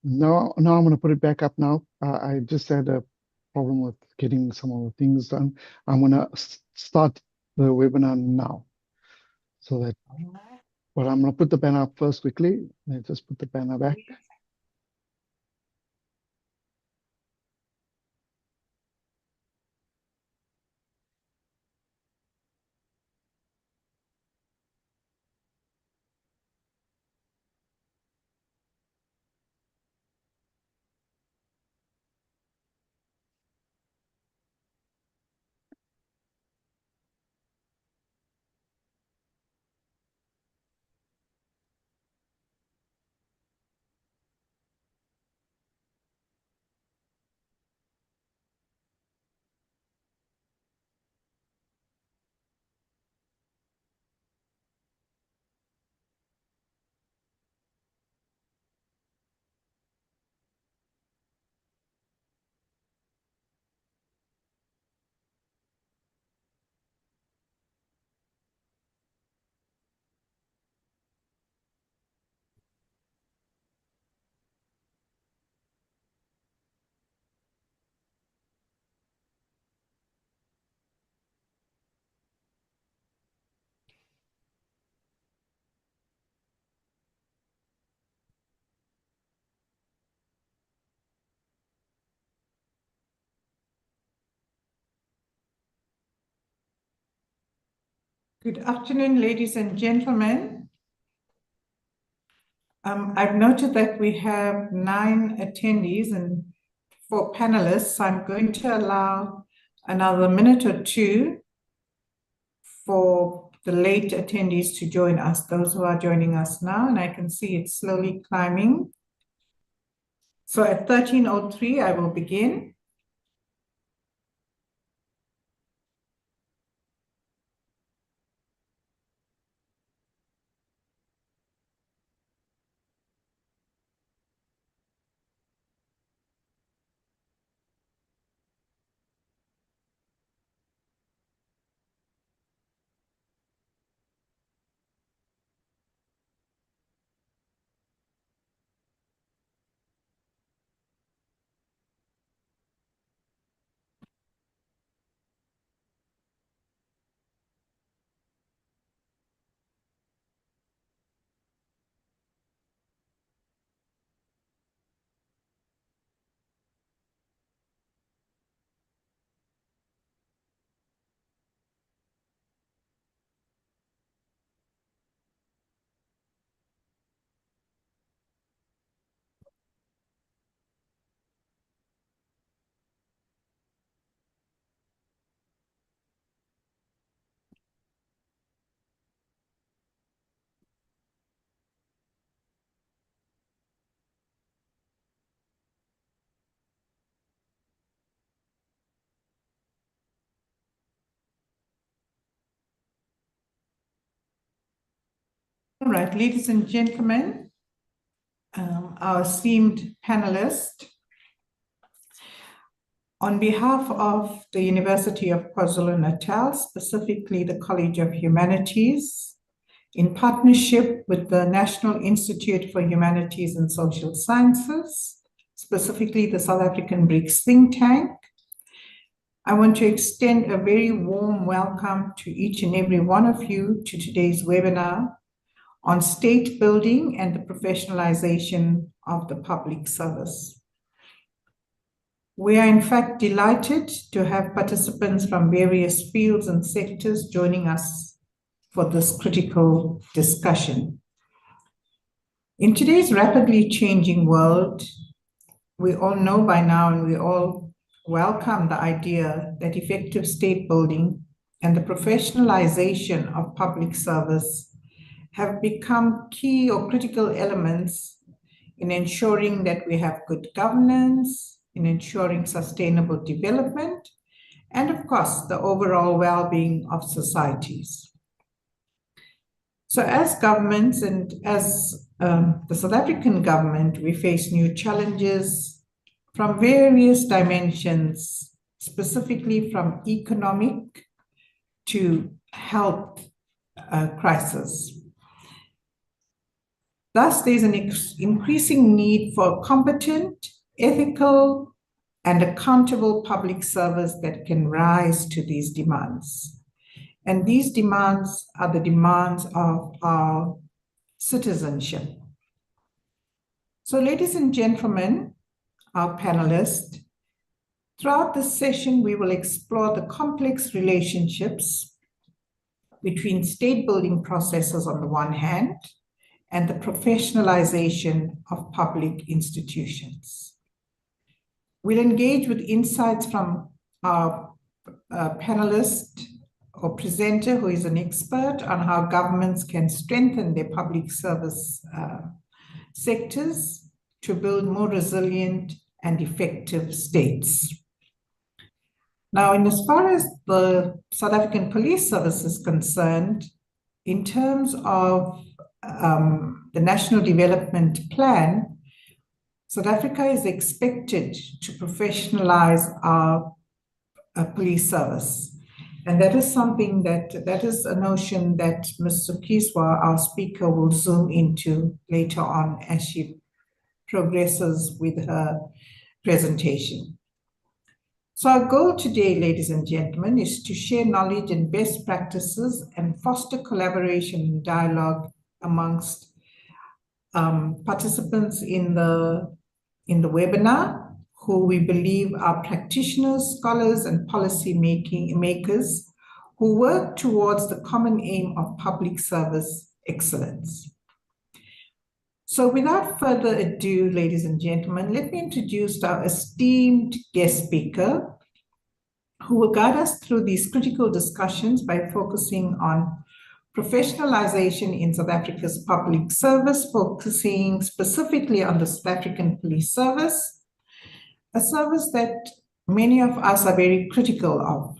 Now I'm going to put it back up now. I just had a problem with getting some of the things done. I'm going to start the webinar now. So that, but I'm going to put the banner up first quickly. Let's just put the banner back. Good afternoon, ladies and gentlemen. I've noted that we have 9 attendees and 4 panelists. I'm going to allow another minute or two for the late attendees to join us, those who are joining us now, and I can see it's slowly climbing. So at 13:03, I will begin. All right, ladies and gentlemen, our esteemed panelists, on behalf of the University of KwaZulu-Natal, specifically the College of Humanities, in partnership with the National Institute for Humanities and Social Sciences, specifically the South African BRICS think tank, I want to extend a very warm welcome to each and every one of you to today's webinar on state building and the professionalization of the public service. We are in fact delighted to have participants from various fields and sectors joining us for this critical discussion. In today's rapidly changing world, we all know by now and we all welcome the idea that effective state building and the professionalization of public service have become key or critical elements in ensuring that we have good governance, in ensuring sustainable development, and of course, the overall well-being of societies. So as governments and as the South African government, we face new challenges from various dimensions, specifically from economic to health crisis. Thus, there's an increasing need for a competent, ethical, and accountable public service that can rise to these demands. And these demands are the demands of our citizenship. So, ladies and gentlemen, our panelists, throughout this session, we will explore the complex relationships between state building processes on the one hand and the professionalization of public institutions. We'll engage with insights from our panelist or presenter who is an expert on how governments can strengthen their public service sectors to build more resilient and effective states. Now, in as far as the South African Police Service is concerned, in terms of the National Development Plan, South Africa is expected to professionalize our police service. And that is something that is a notion that Ms. Sukiswa, our speaker, will zoom into later on as she progresses with her presentation. So our goal today, ladies and gentlemen, is to share knowledge and best practices and foster collaboration and dialogue amongst participants in the webinar, who we believe are practitioners, scholars, and policy makers who work towards the common aim of public service excellence. So without further ado, ladies and gentlemen, let me introduce our esteemed guest speaker, who will guide us through these critical discussions by focusing on professionalization in South Africa's public service, focusing specifically on the South African Police Service, a service that many of us are very critical of.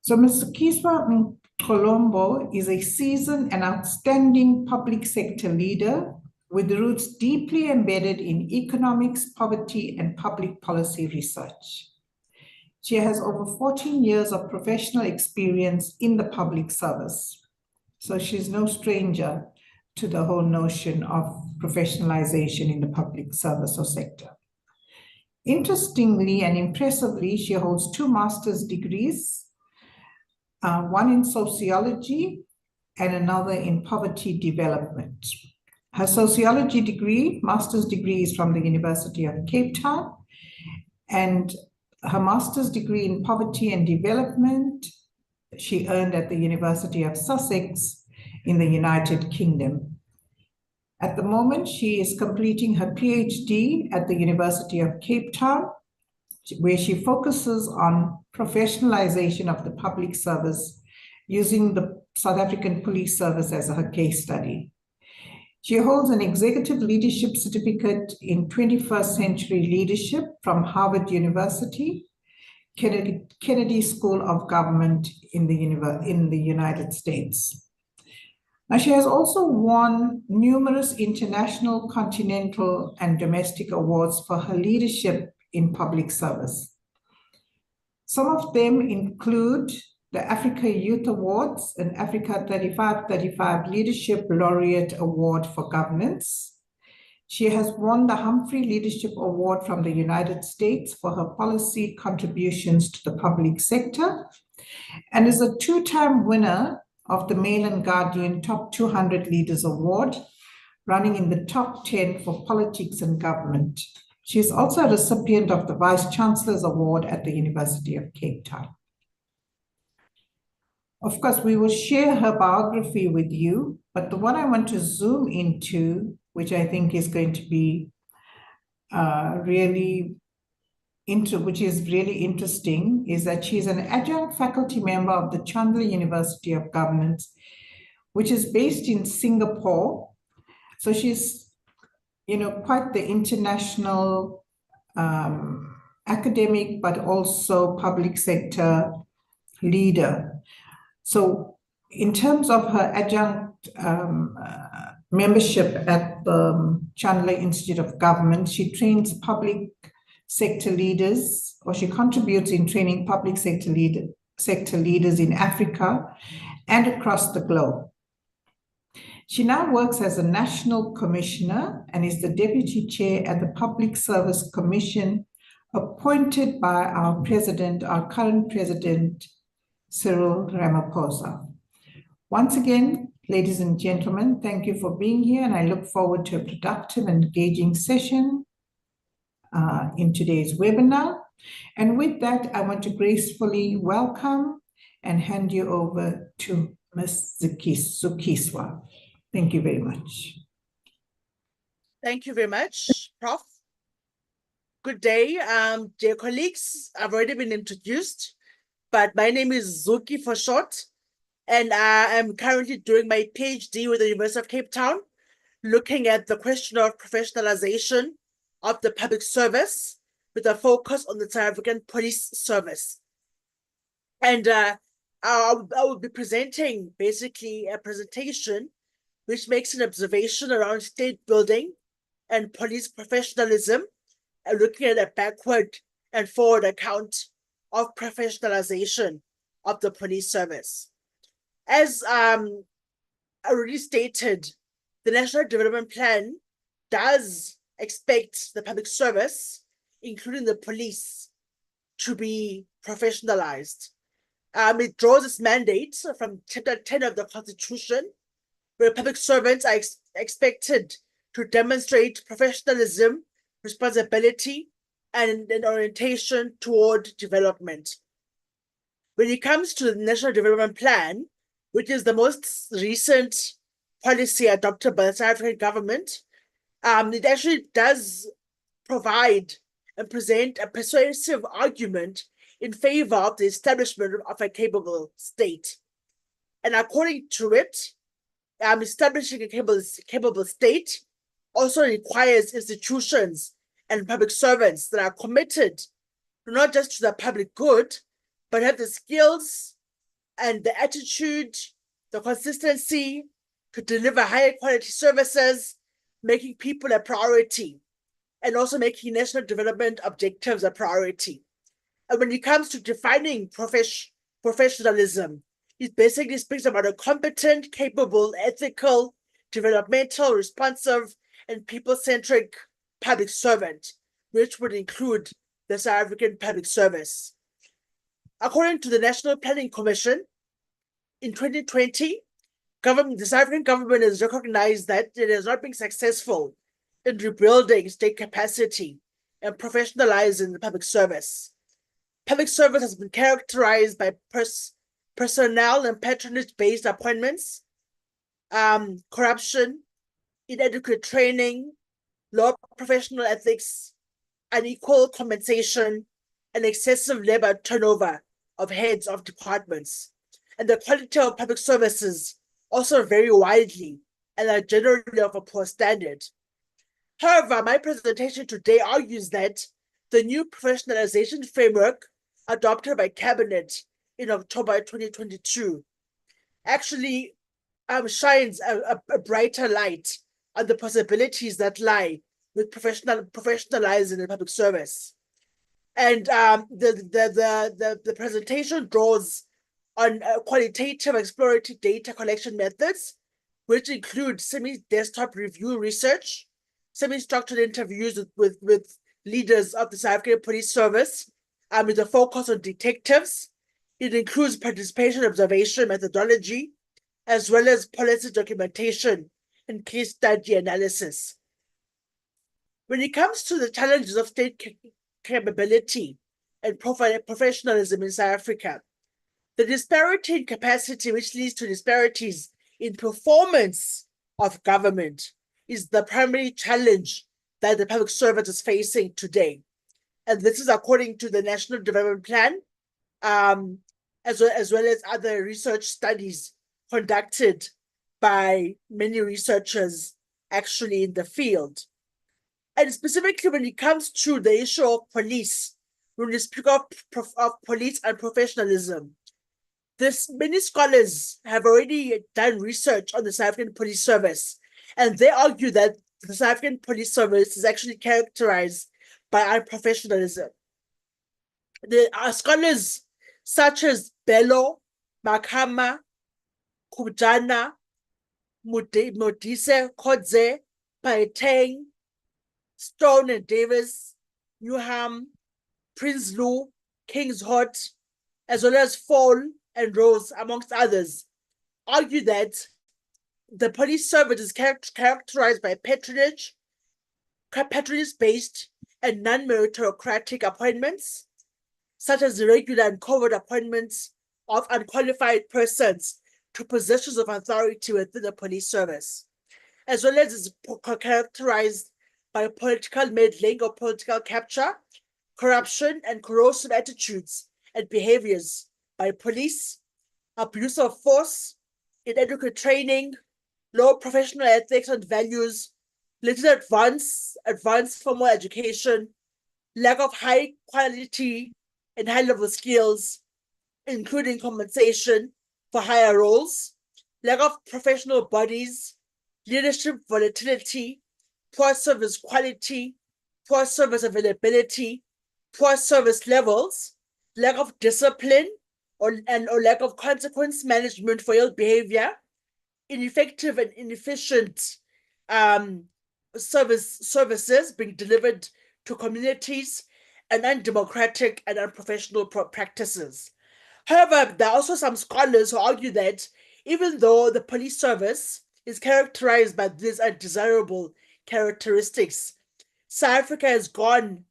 So Mr. Kiswa Colombo is a seasoned and outstanding public sector leader with roots deeply embedded in economics, poverty, and public policy research. She has over 14 years of professional experience in the public service. So she's no stranger to the whole notion of professionalization in the public service or sector. Interestingly and impressively, she holds 2 master's degrees, one in sociology and another in poverty development. Her sociology degree, master's degree, is from the University of Cape Town, and her master's degree in poverty and development she earned at the University of Sussex in the United Kingdom. At the moment, she is completing her PhD at the University of Cape Town, where she focuses on professionalization of the public service using the South African Police Service as her case study. She holds an executive leadership certificate in 21st century leadership from Harvard University, Kennedy School of Government in the United States. Now, she has also won numerous international, continental, and domestic awards for her leadership in public service. Some of them include the Africa Youth Awards and Africa 3535 Leadership Laureate Award for Governance. She has won the Humphrey Leadership Award from the United States for her policy contributions to the public sector, and is a 2-time winner of the Mail and Guardian Top 200 Leaders Award, running in the top 10 for politics and government. She is also a recipient of the Vice Chancellor's Award at the University of Cape Town. Of course, we will share her biography with you, but the one I want to zoom into, which I think is going to be which is really interesting, is that she's an adjunct faculty member of the Chandler University of Governance, which is based in Singapore. So she's, quite the international academic, but also public sector leader. So in terms of her adjunct membership at the Chandler Institute of Government, she trains public sector leaders, or she contributes in training public sector leaders in Africa and across the globe. She now works as a National Commissioner and is the Deputy Chair at the Public Service Commission appointed by our current President, Cyril Ramaphosa. Once again, ladies and gentlemen, thank you for being here, and I look forward to a productive and engaging session in today's webinar. And with that, I want to gracefully welcome and hand you over to Ms. Zukiswa. Thank you very much. Thank you very much, Prof. Good day, dear colleagues. I've already been introduced, but my name is Zuki for short, and I am currently doing my PhD with the University of Cape Town, looking at the question of professionalization of the public service with a focus on the South African Police Service. And I will be presenting basically a presentation which makes an observation around state building and police professionalism, and looking at a backward and forward account of professionalization of the police service. As already stated, the National Development Plan does expect the public service, including the police, to be professionalized. It draws its mandate from Chapter 10 of the Constitution, where public servants are expected to demonstrate professionalism, responsibility, and an orientation toward development. When it comes to the National Development Plan, which is the most recent policy adopted by the South African government, it actually does provide and present a persuasive argument in favor of the establishment of a capable state. And according to it, establishing a capable state also requires institutions and public servants that are committed not just to the public good, but have the skills and the attitude, the consistency to deliver higher quality services, making people a priority, and also making national development objectives a priority. And when it comes to defining professionalism, it basically speaks about a competent, capable, ethical, developmental, responsive, and people-centric public servant, which would include the South African Public Service. According to the National Planning Commission, in 2020, the South African government has recognized that it has not been successful in rebuilding state capacity and professionalizing the public service. Public service has been characterized by personnel and patronage-based appointments, corruption, inadequate training, low professional ethics, unequal compensation, and excessive labor turnover of heads of departments. And the quality of public services also vary widely and are generally of a poor standard. However, my presentation today argues that the new professionalization framework adopted by Cabinet in October 2022 actually shines a brighter light on the possibilities that lie with professionalizing the public service. And the presentation draws on qualitative exploratory data collection methods, which include semi-desktop review research, semi-structured interviews with leaders of the South African Police Service, with a focus on detectives. It includes participation observation methodology, as well as policy documentation and case study analysis. When it comes to the challenges of state capability and professionalism in South Africa, the disparity in capacity, which leads to disparities in performance of government, is the primary challenge that the public service is facing today. And this is according to the National Development Plan, as well as other research studies conducted by many researchers actually in the field. And specifically when it comes to the issue of police, when we speak of police and professionalism, many scholars have already done research on the South African Police Service, and they argue that the South African Police Service is actually characterized by unprofessionalism. There are scholars such as Bello, Makama, Kubjana, Modise, Kodze, Paeteng, Stone and Davis, Newham, Prinsloo, Kingsholt, as well as Fall and Rose, amongst others, argue that the police service is characterized by patronage-based and non-meritocratic appointments, such as irregular and covert appointments of unqualified persons to positions of authority within the police service, as well as is characterized by political meddling or political capture, corruption, and corrosive attitudes and behaviors by police, abuse of force, inadequate training, low professional ethics and values, little advanced formal education, lack of high quality and high level skills, including compensation for higher roles, lack of professional bodies, leadership volatility, poor service quality, poor service availability, poor service levels, lack of discipline or lack of consequence management for ill behavior, ineffective and inefficient services being delivered to communities, and undemocratic and unprofessional practices. However, there are also some scholars who argue that even though the police service is characterized by these undesirable characteristics, South Africa has gone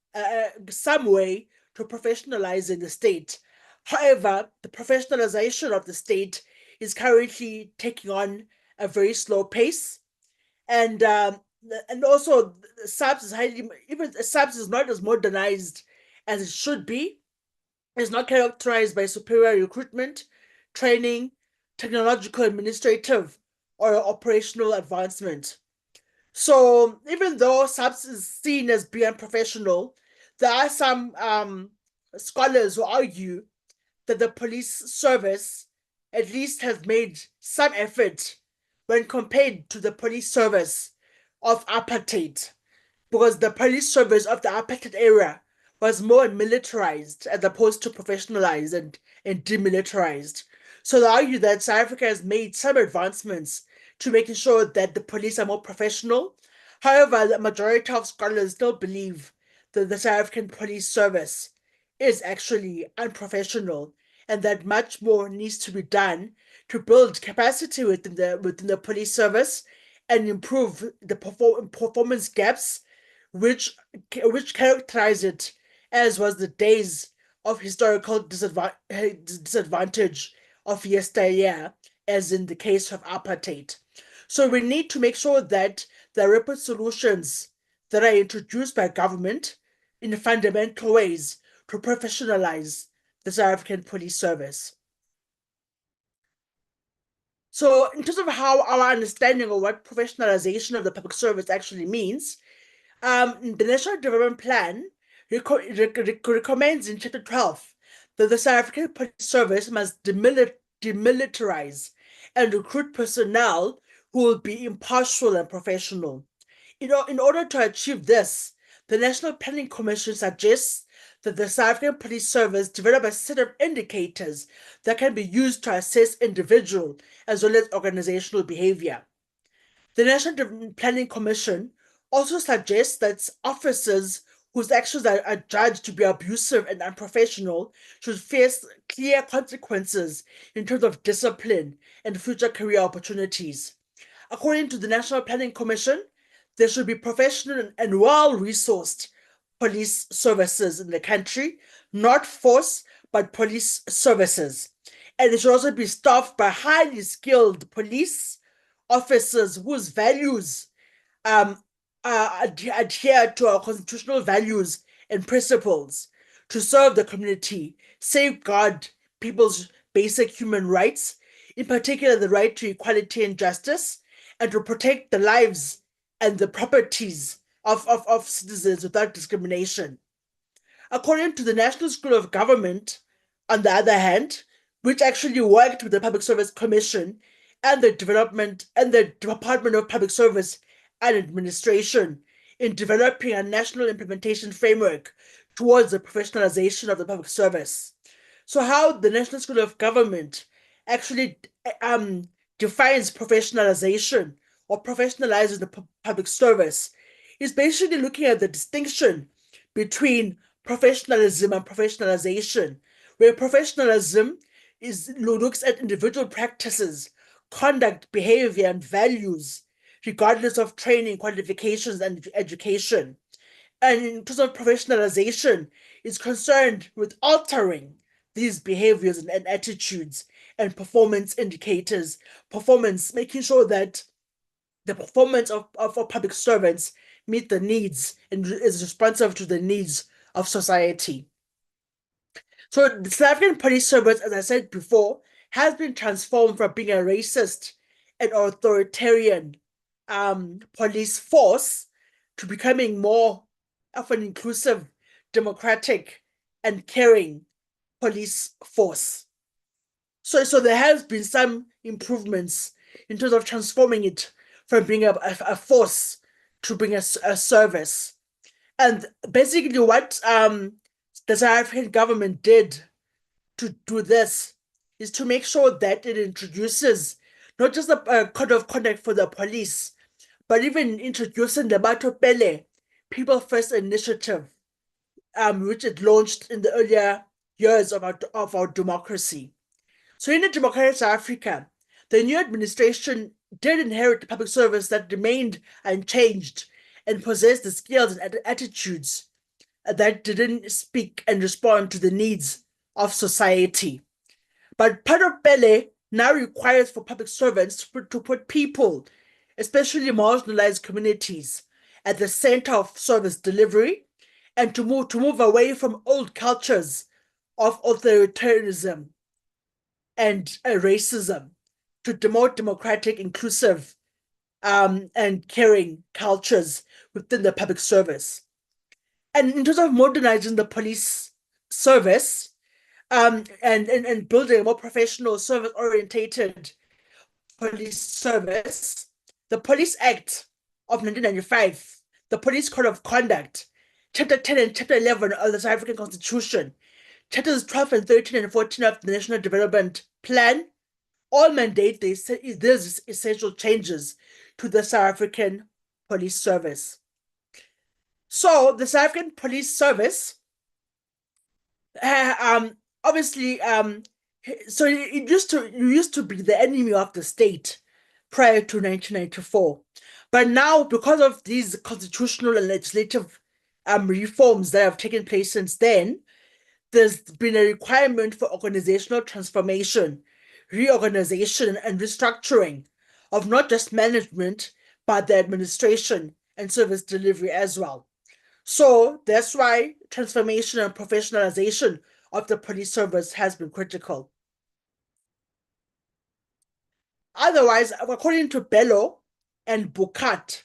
some way to professionalizing the state. However, the professionalization of the state is currently taking on a very slow pace, and also SAHS is SAHS is not as modernized as it should be. It's not characterized by superior recruitment, training, technological, administrative, or operational advancement. So even though SAHS is seen as being unprofessional, there are some scholars who argue that the police service at least has made some effort when compared to the police service of apartheid, because the police service of the apartheid era was more militarized as opposed to professionalized and demilitarized. So they argue that South Africa has made some advancements to making sure that the police are more professional. However, the majority of scholars still believe that the South African police service is actually unprofessional and that much more needs to be done to build capacity within the police service and improve the performance gaps which characterize it, as was the days of historical disadvantage of yesteryear, as in the case of apartheid. So we need to make sure that the rapid solutions that are introduced by government in fundamental ways to professionalize the South African police service. So in terms of how our understanding of what professionalization of the public service actually means, the National Development Plan recommends in Chapter 12 that the South African Police Service must demilitarize and recruit personnel who will be impartial and professional. In order to achieve this, the National Planning Commission suggests that the South African Police Service develop a set of indicators that can be used to assess individual as well as organizational behavior. The National Planning Commission also suggests that officers whose actions are judged to be abusive and unprofessional should face clear consequences in terms of discipline and future career opportunities. According to the National Planning Commission, there should be professional and well-resourced police services in the country, not force, but police services. And it should also be staffed by highly skilled police officers whose values adhere to our constitutional values and principles to serve the community, safeguard people's basic human rights, in particular the right to equality and justice, and to protect the lives and the properties of citizens without discrimination. According to the National School of Government, on the other hand, which actually worked with the Public Service Commission and the Department of Public Service and Administration in developing a national implementation framework towards the professionalization of the public service. So how the National School of Government actually defines professionalization or professionalizing the public service is basically looking at the distinction between professionalism and professionalization, where professionalism looks at individual practices, conduct, behavior, and values, regardless of training, qualifications, and education. And in terms of professionalization, is concerned with altering these behaviors and attitudes and performance indicators, making sure that the performance of public servants meet the needs and is responsive to the needs of society. So the South African police service, as I said before, has been transformed from being a racist and authoritarian police force to becoming more of an inclusive, democratic, and caring police force. So there has been some improvements in terms of transforming it from being a force to being a service. And basically what the South African government did to do this is to make sure that it introduces not just a code of conduct for the police, but even introducing the Batho Pele People First Initiative, which it launched in the earlier years of our democracy. So in a democratic South Africa, the new administration did inherit a public service that remained unchanged and possessed the skills and attitudes that didn't speak and respond to the needs of society. But Batho Pele now requires for public servants to put people, especially marginalized communities, at the center of service delivery and to move away from old cultures of authoritarianism and racism to more democratic, inclusive, and caring cultures within the public service. And in terms of modernizing the police service, and building a more professional, service-orientated police service, the Police Act of 1995, the Police Code of Conduct, Chapter 10 and Chapter 11 of the South African Constitution, Chapters 12 and 13 and 14 of the National Development Plan, all mandate these essential changes to the South African police service. So the South African police service, obviously, so it used to be the enemy of the state prior to 1994, but now because of these constitutional and legislative reforms that have taken place since then, there's been a requirement for organizational transformation, reorganization, and restructuring of not just management, but the administration and service delivery as well. So that's why transformation and professionalization of the police service has been critical. Otherwise, according to Bello and Bukat,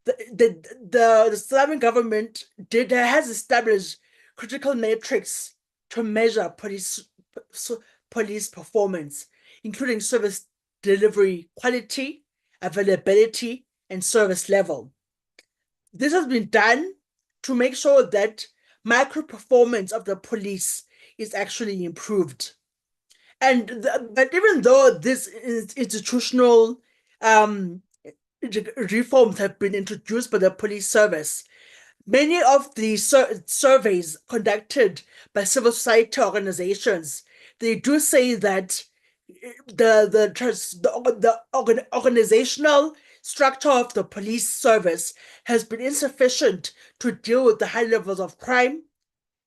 the South African government has established critical metrics to measure police performance, including service delivery quality, availability, and service level. This has been done to make sure that micro performance of the police is actually improved. But even though these institutional reforms have been introduced by the police service, many of the surveys conducted by civil society organizations, they do say that the organizational structure of the police service has been insufficient to deal with the high levels of crime,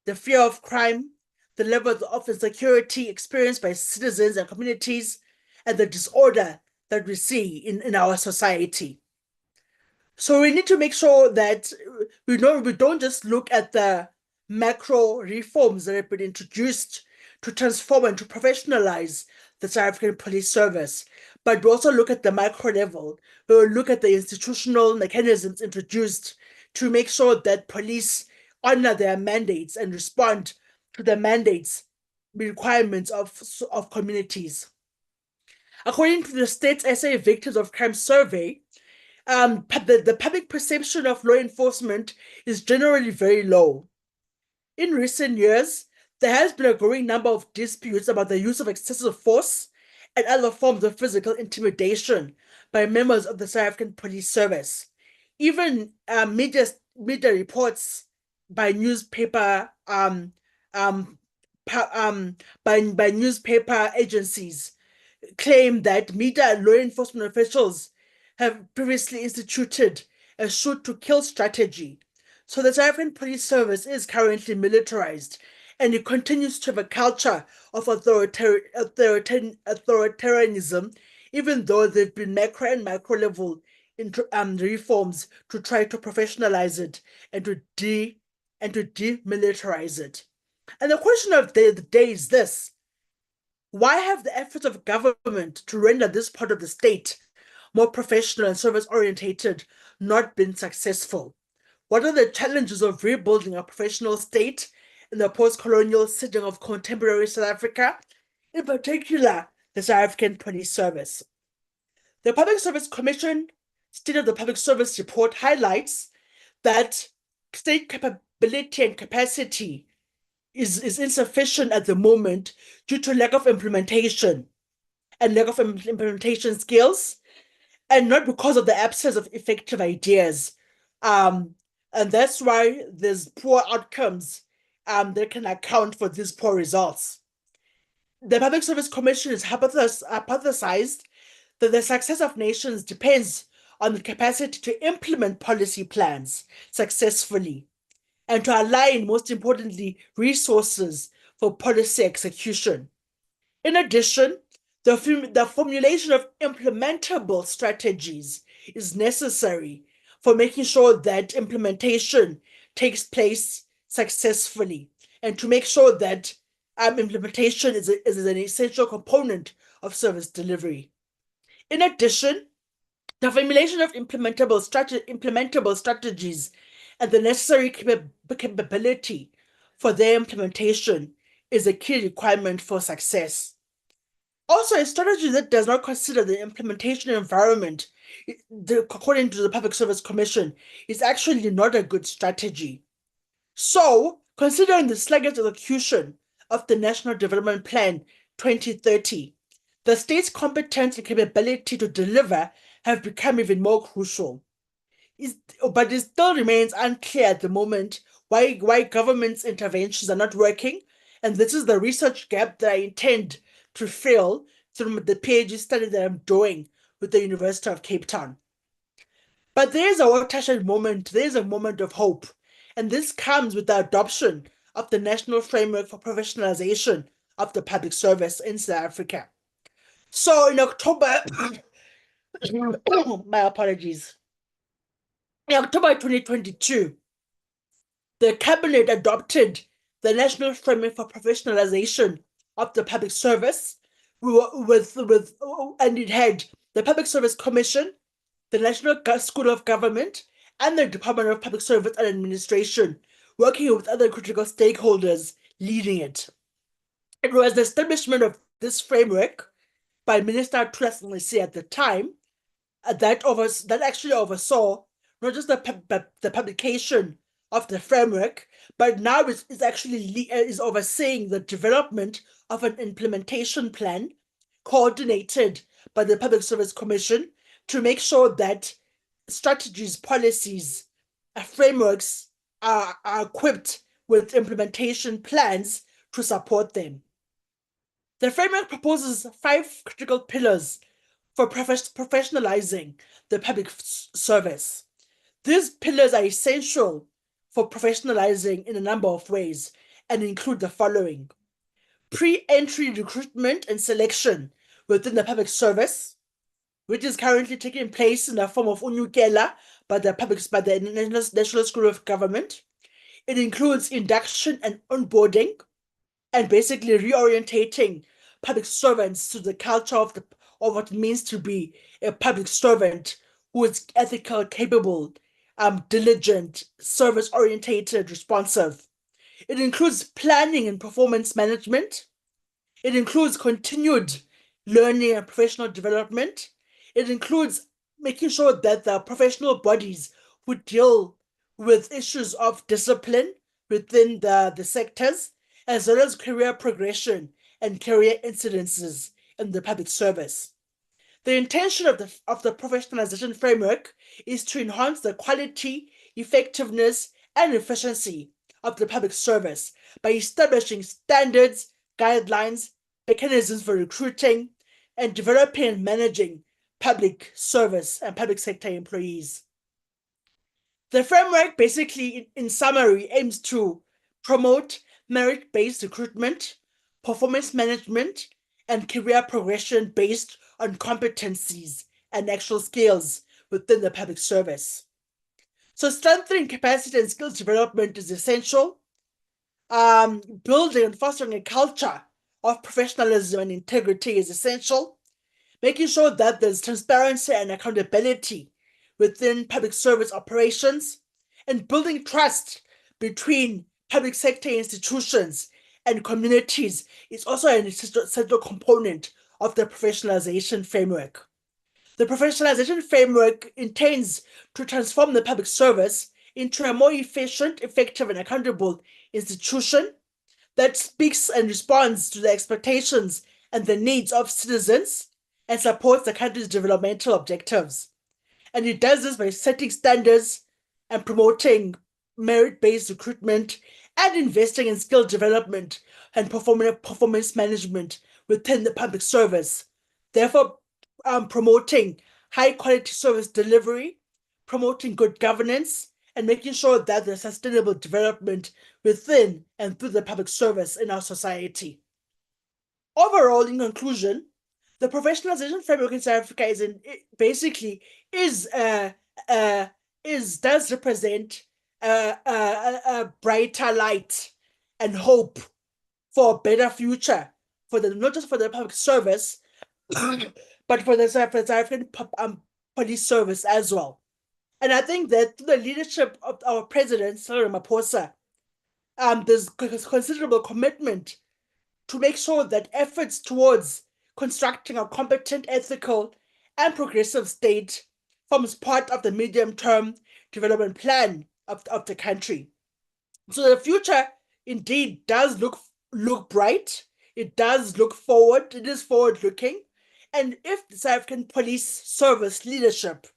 the fear of crime, the levels of insecurity experienced by citizens and communities, and the disorder that we see in our society. So we need to make sure that we don't just look at the macro reforms that have been introduced to transform and to professionalize the South African police service, but we also look at the micro level. We will look at the institutional mechanisms introduced to make sure that police honor their mandates and respond to the mandates, requirements of communities. According to the State's SA Victims of Crime Survey, the public perception of law enforcement is generally very low. In recent years, there has been a growing number of disputes about the use of excessive force and other forms of physical intimidation by members of the South African Police Service. Even media reports by newspaper by newspaper agencies claim that media and law enforcement officials have previously instituted a shoot to kill strategy. So the South African Police Service is currently militarized, and it continues to have a culture of authoritarianism, even though there have been macro and micro level reforms to try to professionalize it and to demilitarize it. And the question of the day is this: why have the efforts of government to render this part of the state more professional and service-orientated not been successful? What are the challenges of rebuilding a professional state in the post-colonial setting of contemporary South Africa, in particular the South African Police Service? The Public Service Commission State of the Public Service report highlights that state capability and capacity is insufficient at the moment due to lack of implementation and lack of implementation skills, and not because of the absence of effective ideas. And that's why there's poor outcomes that can account for these poor results. The Public Service Commission has hypothesized that the success of nations depends on the capacity to implement policy plans successfully and to align, most importantly, resources for policy execution. In addition, the formulation of implementable strategies is necessary for making sure that implementation takes place successfully, and to make sure that implementation is an essential component of service delivery. In addition, the formulation of implementable strategies and the necessary capability for their implementation is a key requirement for success. Also, a strategy that does not consider the implementation environment, according to the Public Service Commission, is actually not a good strategy. So, considering the sluggish execution of the National Development Plan 2030, the state's competence and capability to deliver have become even more crucial. But it still remains unclear at the moment why government's interventions are not working, and this is the research gap that I intend to fill through the PhD study that I'm doing with the University of Cape Town. But there is a watershed moment, there is a moment of hope, and this comes with the adoption of the National Framework for Professionalization of the Public Service in South Africa. So in October, my apologies. In October 2022, the Cabinet adopted the National Framework for Professionalization of the Public Service, and it had the Public Service Commission, the National School of Government, and the Department of Public Service and Administration, working with other critical stakeholders leading it. It was the establishment of this framework by Minister Thulas at the time that actually oversaw not just the publication of the framework, but now is actually overseeing the development of an implementation plan coordinated by the Public Service Commission to make sure that strategies, policies, frameworks are equipped with implementation plans to support them. The framework proposes 5 critical pillars for professionalizing the public service. These pillars are essential for professionalizing in a number of ways and include the following: pre-entry recruitment and selection within the public service, which is currently taking place in the form of unyukela by the National School of Government. It includes induction and onboarding, and basically reorientating public servants to the culture of what it means to be a public servant who is ethical, capable, diligent, service-orientated, responsive. It includes planning and performance management. It includes continued learning and professional development. It includes making sure that the professional bodies who deal with issues of discipline within the sectors, as well as career progression and career incidences in the public service. The intention of the professionalization framework is to enhance the quality, effectiveness, and efficiency of the public service by establishing standards, guidelines, mechanisms for recruiting, and developing and managing public service and public sector employees. The framework basically, in summary, aims to promote merit-based recruitment, performance management, and career progression based on competencies and actual skills within the public service. So strengthening capacity and skills development is essential. Building and fostering a culture of professionalism and integrity is essential. Making sure that there's transparency and accountability within public service operations, and building trust between public sector institutions and communities is also an essential component of the professionalization framework. The professionalization framework intends to transform the public service into a more efficient, effective, and accountable institution that speaks and responds to the expectations and the needs of citizens and supports the country's developmental objectives. And it does this by setting standards and promoting merit-based recruitment and investing in skill development and performance management within the public service. Therefore, promoting high-quality service delivery, promoting good governance, and making sure that there's sustainable development within and through the public service in our society. Overall, in conclusion, the professionalization framework in South Africa does represent a brighter light and hope for a better future for not just for the public service, but for the South African police service as well. And I think that through the leadership of our president, Cyril Ramaphosa, there's considerable commitment to make sure that efforts towards constructing a competent, ethical, and progressive state forms part of the medium-term development plan of the country. So the future indeed does look bright. It does look forward. It is forward-looking. And if the South African police service leadership,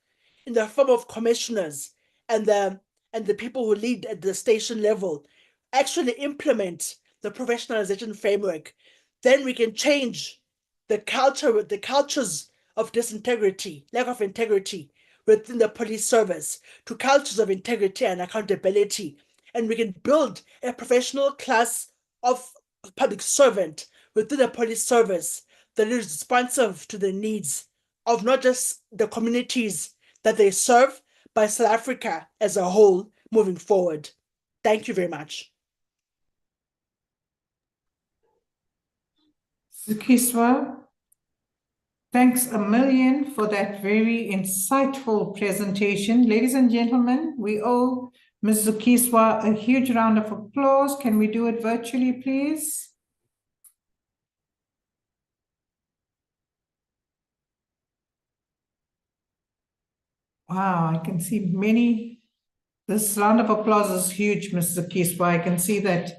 in the form of commissioners and the people who lead at the station level, actually implement the professionalization framework, then we can change the cultures of disintegrity, lack of integrity within the police service to cultures of integrity and accountability. And we can build a professional class of public servant within the police service that is responsive to the needs of not just the communities that they serve, but South Africa as a whole moving forward. Thank you very much. Zukiswa, thanks a million for that very insightful presentation. Ladies and gentlemen, we owe Ms. Zukiswa a huge round of applause. Can we do it virtually, please? Wow, I can see many. This round of applause is huge, Ms. Zukiswa. I can see that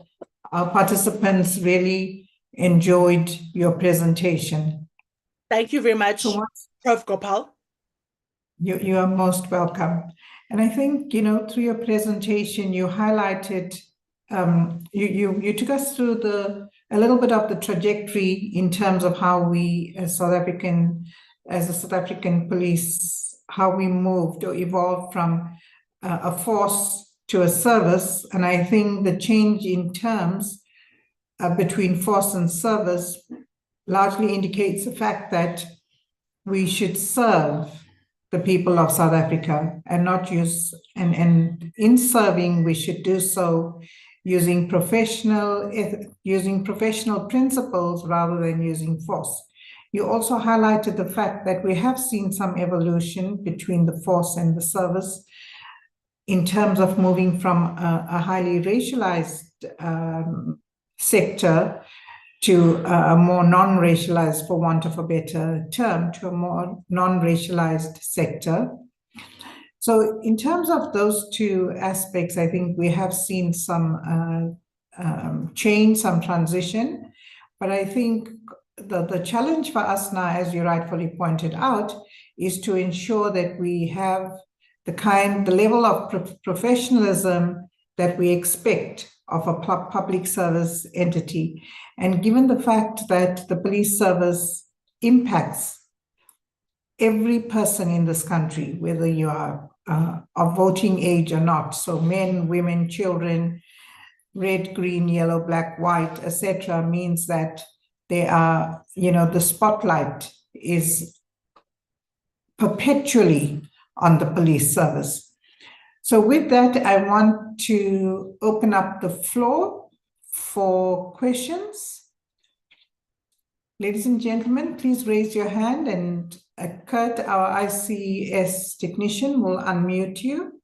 our participants really enjoyed your presentation. Thank you very much, Prof. Gopal. You are most welcome. And I think, through your presentation, you highlighted, you took us through a little bit of the trajectory in terms of how we, as the South African police, how we moved or evolved from a force to a service. And I think the change in terms between force and service largely indicates the fact that we should serve the people of South Africa and not use, and in serving, we should do so using professional principles rather than using force. You also highlighted the fact that we have seen some evolution between the force and the service in terms of moving from a highly racialized sector to a more non-racialized, for want of a better term, to a more non-racialized sector. So in terms of those two aspects, I think we have seen some change, some transition, but I think the challenge for us now, as you rightfully pointed out, is to ensure that we have the level of professionalism that we expect of a public service entity. And given the fact that the police service impacts every person in this country, whether you are of voting age or not, so men, women, children, red, green, yellow, black, white, etc., means that they are, the spotlight is perpetually on the police service. So with that, I want to open up the floor for questions. Ladies and gentlemen, please raise your hand, and Kurt, our ICS technician, will unmute you.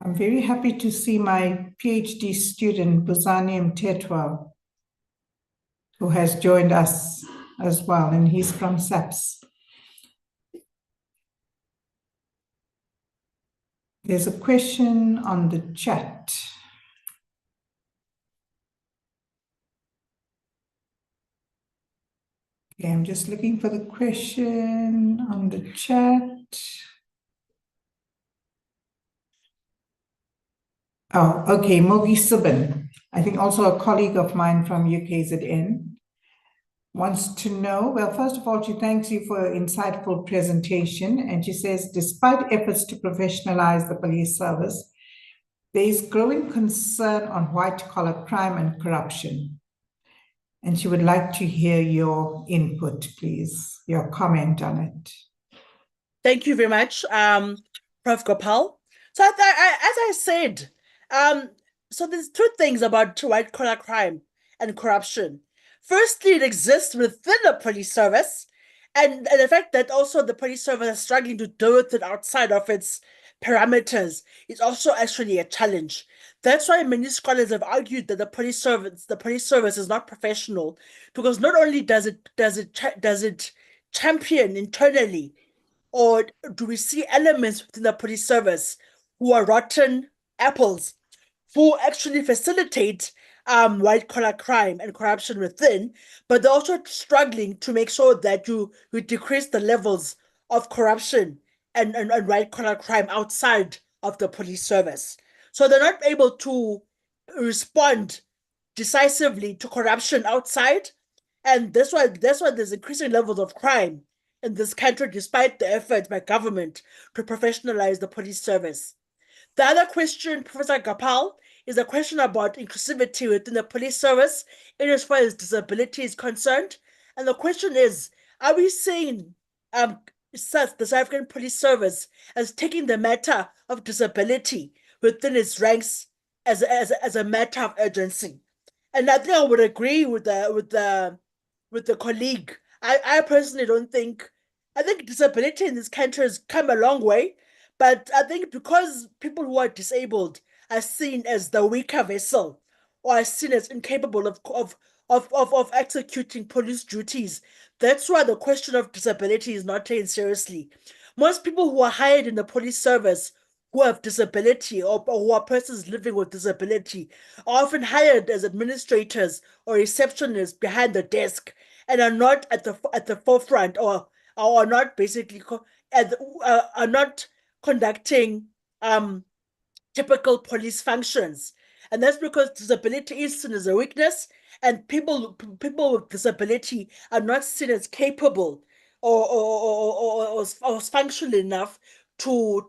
I'm very happy to see my PhD student, Buzani Mtetwa, who has joined us as well, and he's from SAHS. There's a question on the chat. Okay, I'm just looking for the question on the chat. Oh, okay, Mogi Subban, I think also a colleague of mine from UKZN, wants to know, well, first of all, she thanks you for an insightful presentation, and she says, despite efforts to professionalize the police service, there is growing concern on white-collar crime and corruption. And she would like to hear your input, please, your comment on it. Thank you very much, Prof. Gopal. So as I said, so there's two things about white-collar crime and corruption. Firstly, it exists within the police service, and the fact that also the police service is struggling to deal with it outside of its parameters is also actually a challenge. That's why many scholars have argued that the police service is not professional, because not only does it champion internally, or do we see elements within the police service who are rotten apples, who actually facilitate white-collar crime and corruption within, but they're also struggling to make sure that you decrease the levels of corruption and white-collar crime outside of the police service. So they're not able to respond decisively to corruption outside, and that's why there's increasing levels of crime in this country, despite the efforts by government to professionalize the police service. The other question, Professor Gopal, is a question about inclusivity within the police service in as far as disability is concerned. And the question is, are we seeing the South African police service as taking the matter of disability within its ranks as a matter of urgency? And I think I would agree with the colleague. I personally don't think, I think disability in this country has come a long way, but I think because people who are disabled are seen as the weaker vessel, or are seen as incapable of executing police duties, that's why the question of disability is not taken seriously. Most people who are hired in the police service who have disability, or who are persons living with disability, are often hired as administrators or receptionists behind the desk, and are not at the forefront, or are not basically are not conducting typical police functions. And that's because disability is seen as a weakness, and people with disability are not seen as capable or functional enough to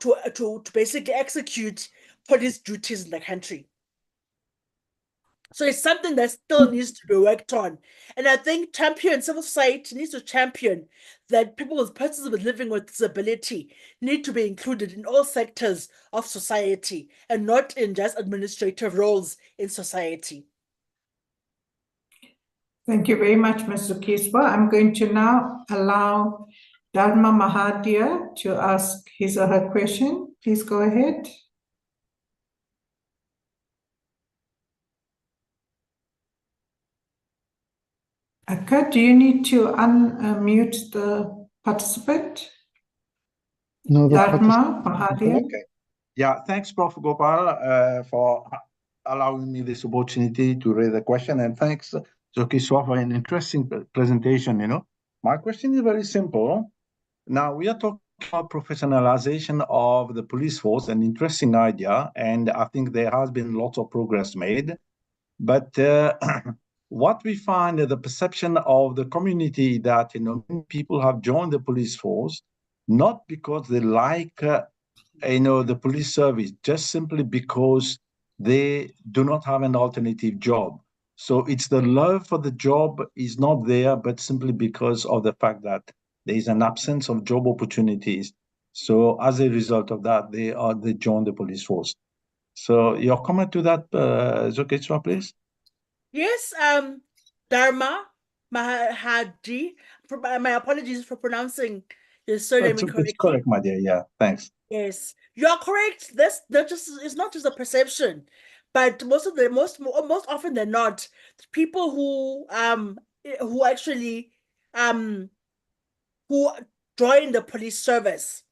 basically execute police duties in the country. So it's something that still needs to be worked on. And I think civil society needs to champion that persons living with disability need to be included in all sectors of society, and not in just administrative roles in society. Thank you very much, Ms. Zukiswa. I'm going to now allow Dharma Mahathir to ask his or her question. Please go ahead. Kurt, do you need to unmute the participant? No, the Dharma Mahathir. Okay. Yeah, thanks, Prof. Gopal, for allowing me this opportunity to raise a question. And thanks, Zokiswa, for an interesting presentation. My question is very simple. Now, we are talking about professionalization of the police force, an interesting idea, and I think there has been lots of progress made. But what we find is the perception of the community that many people have joined the police force not because they like the police service, just simply because they do not have an alternative job. So it's the love for the job is not there, but simply because of the fact that there is an absence of job opportunities. So as a result of that, they join the police force. So your comment to that, Zokiswa, please? Yes, Dharma Mahadi. My apologies for pronouncing your surname incorrectly. It's correct, my dear. Yeah, thanks. Yes, you are correct. It's not just a perception, but most often than not, people who actually who join the police service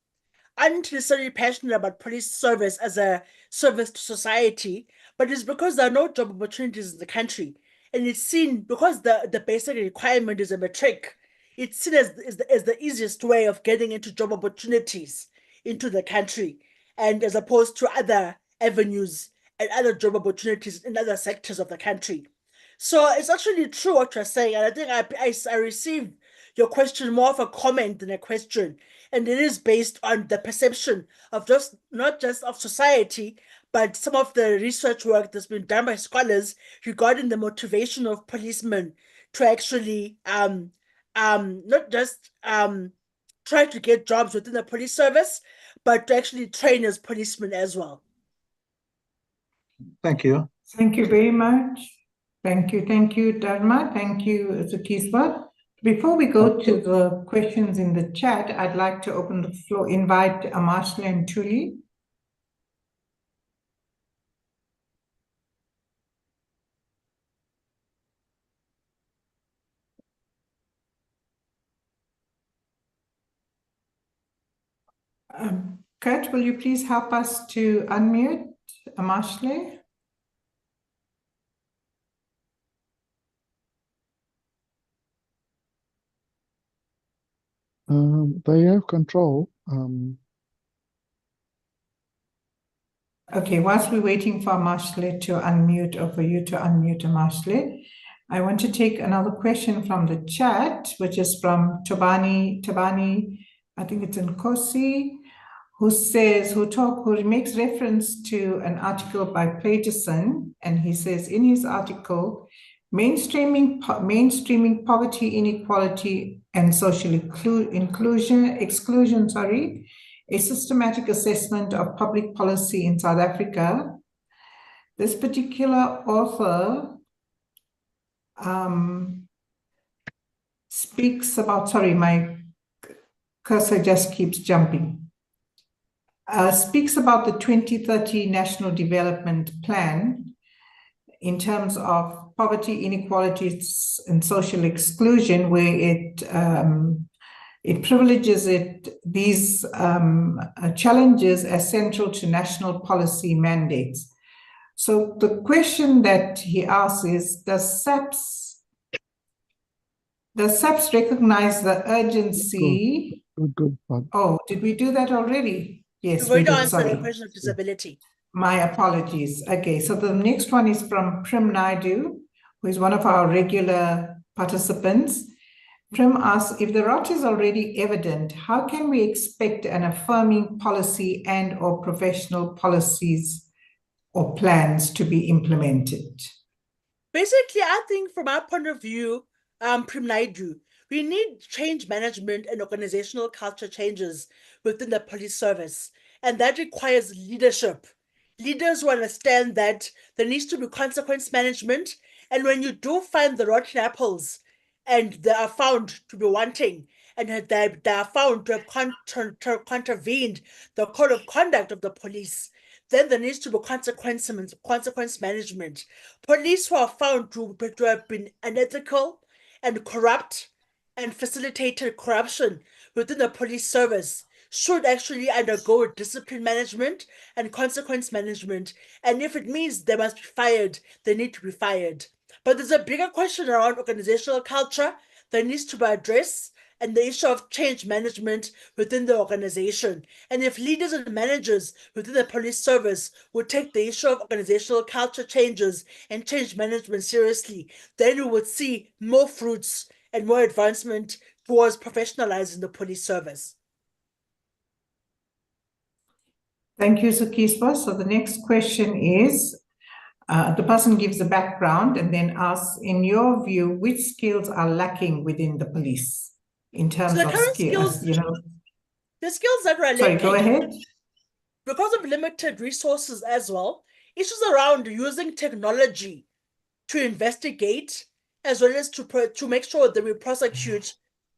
aren't necessarily passionate about police service as a service to society, but it's because there are no job opportunities in the country. And it's seen because the basic requirement is a matric, it's seen as the easiest way of getting into job opportunities into the country, and as opposed to other avenues and other job opportunities in other sectors of the country. So it's actually true what you're saying. And I think I received your question more of a comment than a question. And it is based on the perception of not just of society, but some of the research work that's been done by scholars regarding the motivation of policemen to actually not just try to get jobs within the police service, but to actually train as policemen as well. Thank you. Thank you very much. Thank you, Dharma. Thank you, Zukiswa. Before we go to the questions in the chat, I'd like to open the floor, invite Amashle and Tuli. Kurt, will you please help us to unmute Amashle? They have control. Okay, whilst we're waiting for Amashle to unmute, or for you to unmute Amashle, I want to take another question from the chat, which is from Tabani, I think it's in Kosi, who makes reference to an article by Peterson, and he says in his article, mainstreaming poverty, inequality, and social exclusion, a systematic assessment of public policy in South Africa. This particular author speaks about, sorry, my cursor just keeps jumping. Speaks about the 2030 National Development Plan in terms of poverty, inequalities, and social exclusion, where it privileges these challenges as central to national policy mandates. So the question that he asks is, does SAHS recognize the urgency? Good. Oh, did we do that already? Yes, We're we going to did, answer sorry. the question of disability. My apologies. Okay, so the next one is from Prim Naidu, who is one of our regular participants. Prim asks, if the rot is already evident, how can we expect an affirming policy and or professional policies or plans to be implemented? Basically, I think from our point of view, Prim Naidu, we need change management and organizational culture changes within the police service. And that requires leadership. Leaders who understand that there needs to be consequence management. And when you do find the rotten apples and they are found to be wanting, and they are found to have contravened the code of conduct of the police, then there needs to be consequence management. Police who are found to have been unethical and corrupt and facilitated corruption within the police service should actually undergo discipline management and consequence management. And if it means they must be fired, they need to be fired. But there's a bigger question around organizational culture that needs to be addressed, and the issue of change management within the organization. And if leaders and managers within the police service would take the issue of organizational culture changes and change management seriously, then we would see more fruits and more advancement towards professionalizing the police service. Thank you, Zukiswa. So the next question is, the person gives a background and then asks, in your view, which skills are lacking within the police in terms So the of current skills, the skills that are Sorry, lacking, go ahead. because of limited resources as well, issues around using technology to investigate, as well as to make sure that we prosecute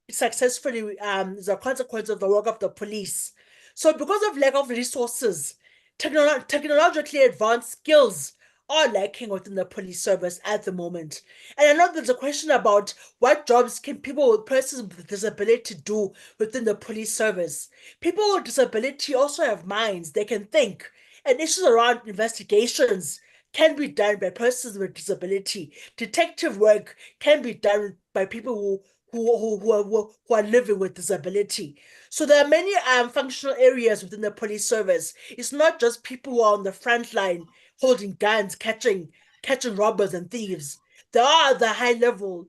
successfully as a consequence of the work of the police. So because of lack of resources, technologically advanced skills are lacking within the police service at the moment. And I know there's a question about what jobs can persons with disability do within the police service. People with disability also have minds, they can think, and issues around investigations can be done by persons with disability. Detective work can be done by people who are living with disability. So there are many functional areas within the police service. It's not just people who are on the front line holding guns, catching robbers and thieves. There are the high level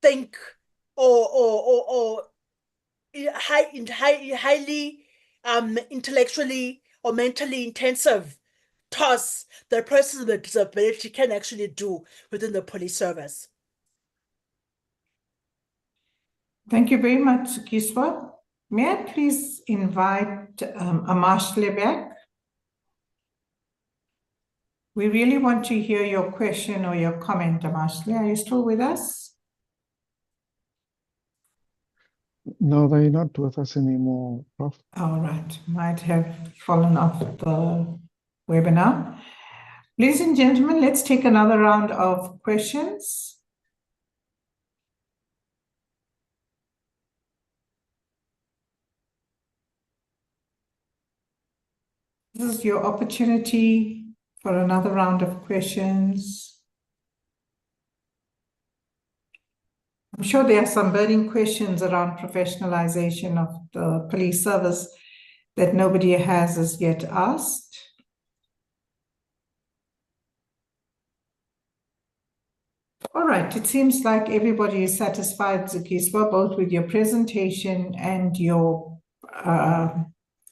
think or highly intellectually or mentally intensive tasks that persons with disability can actually do within the police service. Thank you very much, Zukiswa. May I please invite Amashle back? We really want to hear your question or your comment, Amashle. Are you still with us? No, they're not with us anymore, Prof. All right, might have fallen off the webinar. Ladies and gentlemen, let's take another round of questions. This is your opportunity for another round of questions. I'm sure there are some burning questions around professionalization of the police service that nobody has as yet asked. All right, it seems like everybody is satisfied, Zukiswa, both with your presentation and your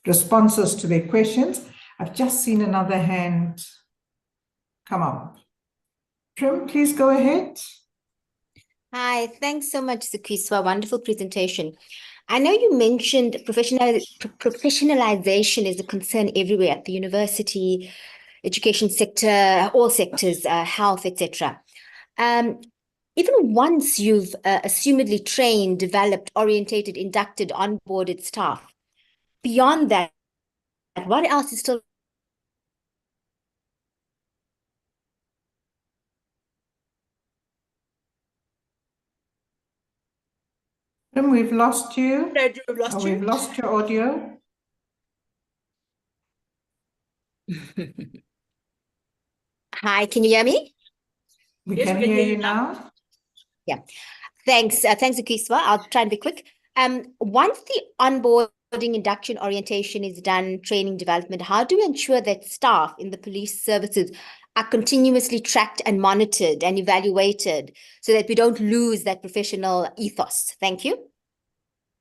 responses to their questions. I've just seen another hand come up. Prim, please go ahead. Hi, thanks so much, Zukiswa. Wonderful presentation. I know you mentioned professionalization is a concern everywhere at the university, education sector, all sectors, health, etc. Even once you've assumedly trained, developed, orientated, inducted, onboarded staff, beyond that, what else is still We've lost you. We've lost you. We've lost your audio. Hi, can you hear me? We Yes, can we can hear hear you you now. Yeah. Thanks, Zukiswa. I'll try and be quick. Once the onboarding, induction, orientation is done, training, development, how do we ensure that staff in the police services are continuously tracked and monitored and evaluated so that we don't lose that professional ethos? Thank you.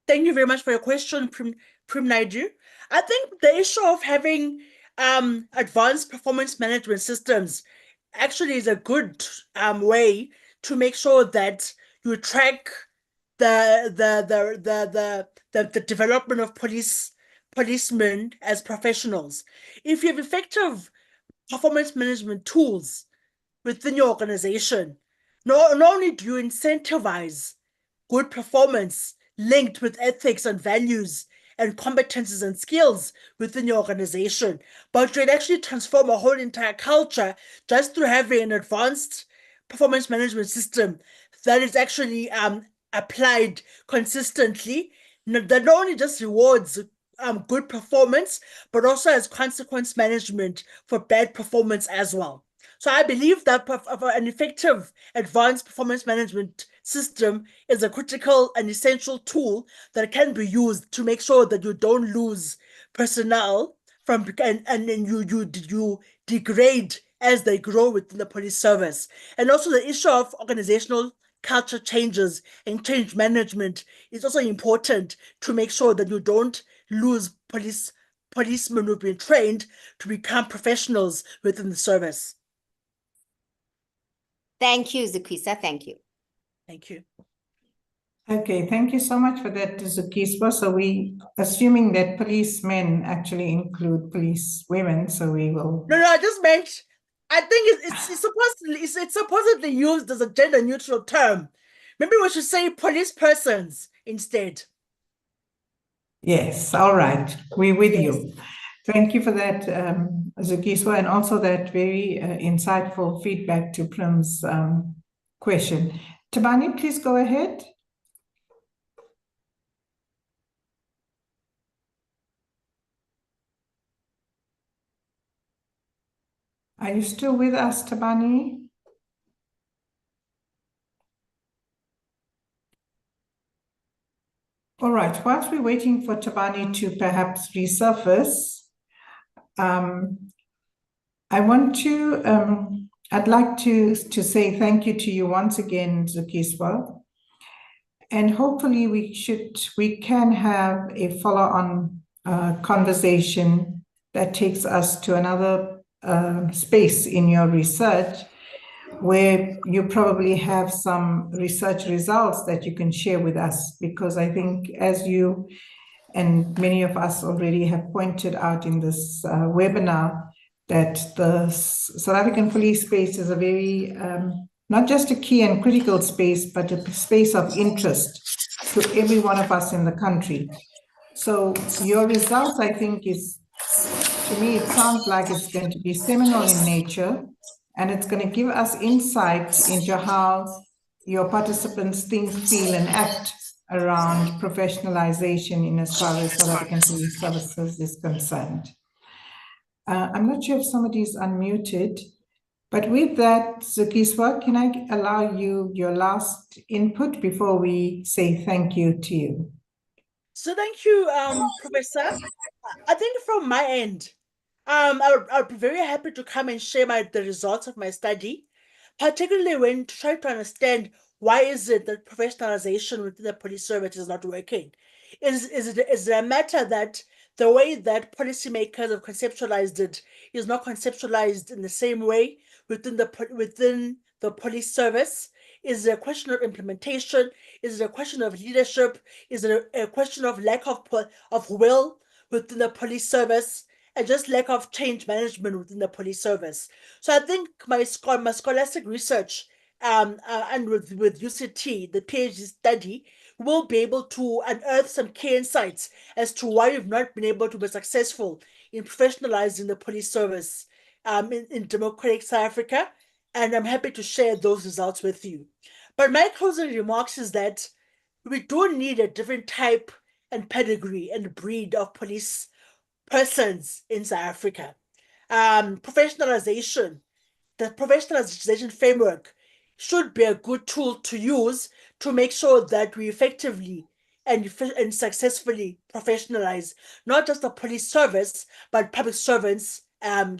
Thank you very much for your question, Prim Naidu. I think the issue of having advanced performance management systems actually is a good way to make sure that you track the development of policemen as professionals. If you have effective performance management tools within your organization, not only do you incentivize good performance linked with ethics and values and competencies and skills within your organization, but you can actually transform a whole entire culture just through having an advanced performance management system that is actually applied consistently, that not only just rewards good performance, but also as consequence management for bad performance as well. So I believe that an effective advanced performance management system is a critical and essential tool that can be used to make sure that you don't lose personnel from and then you degrade as they grow within the police service. And also the issue of organizational culture changes and change management is also important to make sure that you don't lose policemen who've been trained to become professionals within the service. Thank you, Zukiswa. Thank you. Thank you. Okay, thank you so much for that, Zukiswa. So we assuming that policemen actually include police women, so we will. No, I just meant I think it's supposedly used as a gender neutral term. Maybe we should say police persons instead. Yes, all right. We're with Yes. you. Thank you for that, Zukiswa, and also that very insightful feedback to Prim's question. Tabani, please go ahead. Are you still with us, Tabani? All right, whilst we're waiting for Tabani to perhaps resurface, I want to, I'd like to say thank you to you once again, Zukiswa. And hopefully we can have a follow-on conversation that takes us to another space in your research, where you probably have some research results that you can share with us, because I think, as you and many of us already have pointed out in this webinar, that the South African police space is a very, not just a key and critical space, but a space of interest to every one of us in the country. So your results, I think, to me, it sounds like it's going to be seminal in nature, and it's going to give us insight into how your participants think, feel, and act around professionalization in as far as South African police services is concerned. I'm not sure if somebody is unmuted, but with that, Zukiswa, can I allow you your last input before we say thank you to you? So thank you, Professor. I think from my end, I'll be very happy to come and share the results of my study, particularly when to try to understand why is it that professionalization within the police service is not working. Is it a matter that the way that policymakers have conceptualized it is not conceptualized in the same way within the police service? Is it a question of implementation? Is it a question of leadership? Is it a question of lack of will within the police service, and just lack of change management within the police service? So I think my scholastic research and with UCT, the PhD study, will be able to unearth some key insights as to why we've not been able to be successful in professionalizing the police service in democratic South Africa. And I'm happy to share those results with you. But my closing remarks is that we do need a different type and pedigree and breed of police persons in South Africa. Professionalization, the professionalization framework should be a good tool to use to make sure that we effectively and successfully professionalize not just the police service, but public servants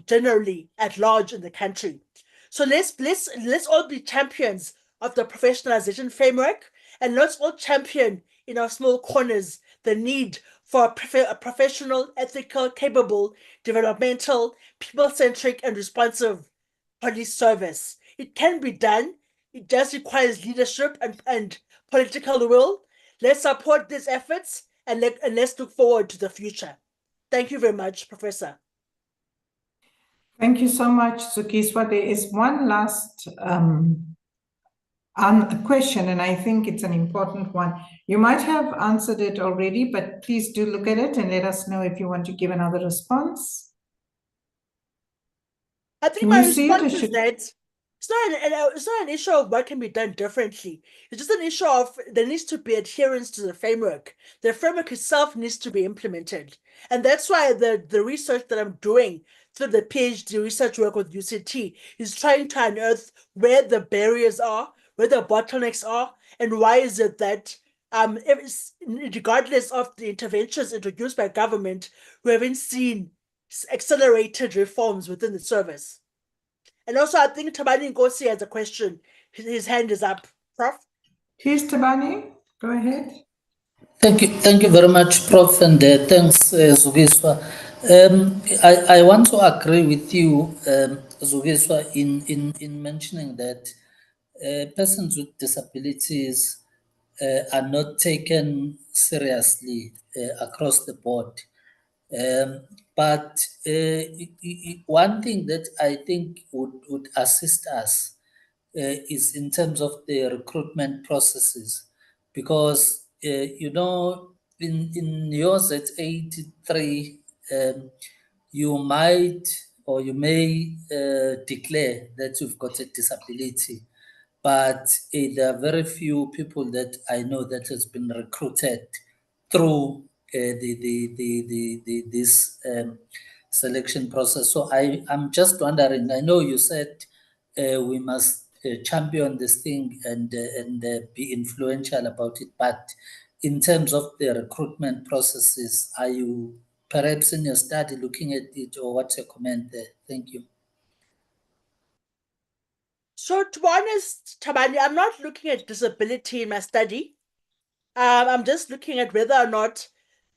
generally at large in the country. So let's all be champions of the professionalization framework, and let's all champion in our small corners the need for a professional, ethical, capable, developmental, people-centric, and responsive police service. It can be done. It just requires leadership and political will. Let's support these efforts and let's look forward to the future. Thank you very much, Professor. Thank you so much, Zukiswa. There is one last question, and I think it's an important one. You might have answered it already, but please do look at it and let us know if you want to give another response. I think my response is that It's not an issue of what can be done differently. It's just an issue of there needs to be adherence to the framework. The framework itself needs to be implemented. And that's why the research that I'm doing through the PhD research work with UCT is trying to unearth where the barriers are, where the bottlenecks are, and why is it that regardless of the interventions introduced by government, we haven't seen accelerated reforms within the service. And also, I think Tabani Nkosi has a question. His hand is up. Prof? Here's Tabani. Go ahead. Thank you very much, Prof, and thanks, Zugiswa. I want to agree with you, Zugiswa, in mentioning that persons with disabilities are not taken seriously across the board. But one thing that I think would assist us is in terms of the recruitment processes, because in yours at 83, you might or you may declare that you've got a disability, but there are very few people that I know that has been recruited through this selection process. So I'm just wondering, I know you said we must champion this thing and be influential about it, but in terms of the recruitment processes, are you perhaps in your study looking at it, or what's your comment there? Thank you. So to be honest, Tabani, I'm not looking at disability in my study. I'm just looking at whether or not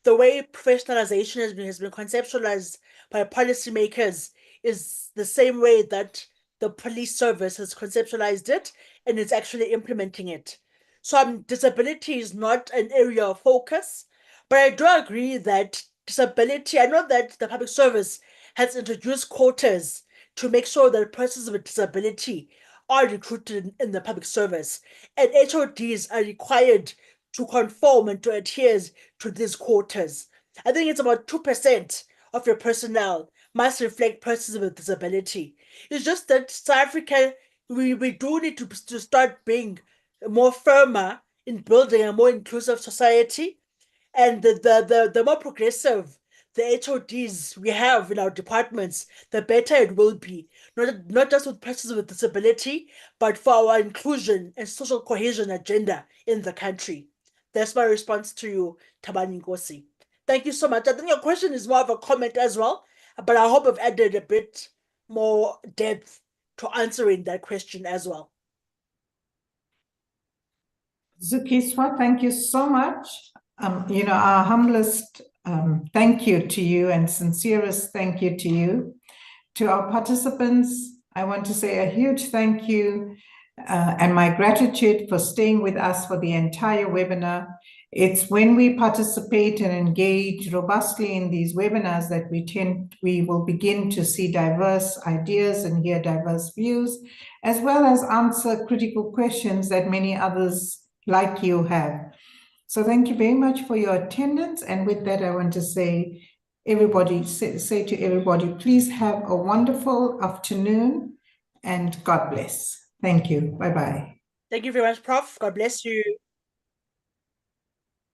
the way professionalization has been conceptualized by policymakers is the same way that the police service has conceptualized it and is actually implementing it. So disability is not an area of focus, but I do agree that disability, I know that the public service has introduced quotas to make sure that persons with disability are recruited in the public service, and HODs are required to conform and to adhere to these quotas. I think it's about 2% of your personnel must reflect persons with disability. It's just that South Africa, we do need to start being more firmer in building a more inclusive society. And the more progressive the HODs we have in our departments, the better it will be. Not just with persons with disability, but for our inclusion and social cohesion agenda in the country. That's my response to you, Tabani Nkosi. Thank you so much. I think your question is more of a comment as well, but I hope I've added a bit more depth to answering that question as well. Zukiswa, thank you so much. Our humblest thank you to you and sincerest thank you to you. To our participants, I want to say a huge thank you and my gratitude for staying with us for the entire webinar. It's when we participate and engage robustly in these webinars that we will begin to see diverse ideas and hear diverse views, as well as answer critical questions that many others like you have. So thank you very much for your attendance. And with that, I want to say to everybody, please have a wonderful afternoon and God bless. Thank you. Bye-bye. Thank you very much, Prof. God bless you.